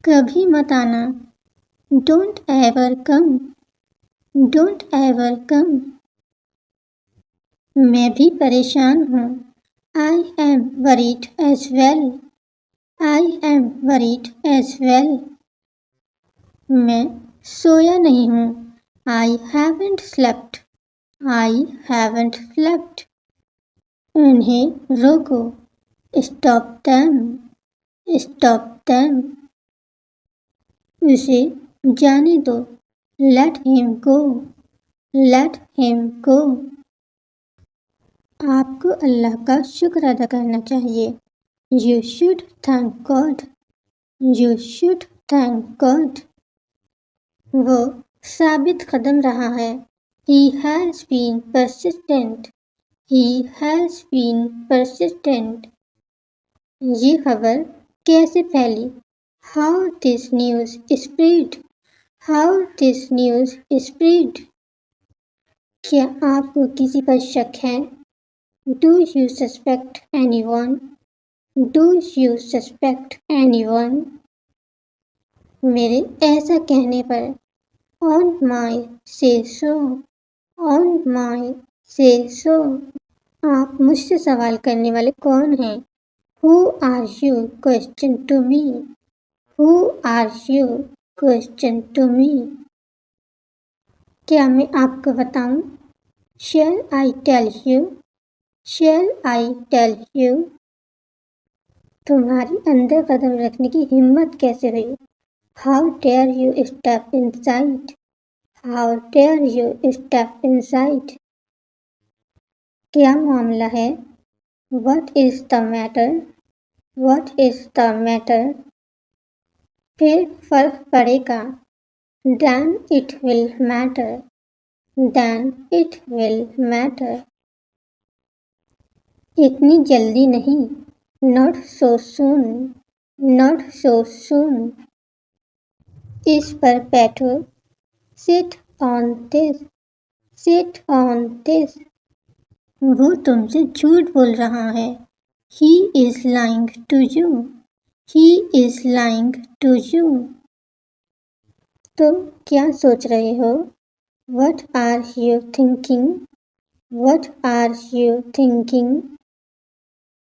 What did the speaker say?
कभी मत आना। Don't ever come. Don't ever come. मैं भी परेशान हूँ। I am worried as well. I am worried as well. मैं सोया नहीं हूँ। I haven't slept. I haven't slept. उन्हें रोको। Stop them. Stop them. उसे जाने दो। Let him go. Let him go. आपको अल्लाह का शुक्र अदा करना चाहिए। You should thank God. You should thank God. वो साबित कदम रहा है। He has been persistent. He has been persistent. ये खबर कैसे फैली? How this news spread? How this news spread? क्या आपको किसी पर शक है? Do you suspect anyone? Do you suspect anyone? मेरे ऐसा कहने पर On my say so. On my say so. आप मुझसे सवाल करने वाले कौन हैं? Who are you? Question to me. Who are you? Question to me. क्या मैं आपको बताऊं? Shall I tell you? Shall I tell you? तुम्हारी अंदर कदम रखने की हिम्मत कैसे हुई? How dare you step inside? How dare you step inside? क्या मामला है? What is the matter? What is the matter? फिर फर्क पड़ेगा। Then it will matter. Then it will matter. इतनी जल्दी नहीं। Not so soon. Not so soon. इस पर बैठो। Sit on this. Sit on this. वो तुमसे झूठ बोल रहा है। He is lying to you. He is lying to you. तुम क्या सोच रहे हो? What are you thinking? What are you thinking?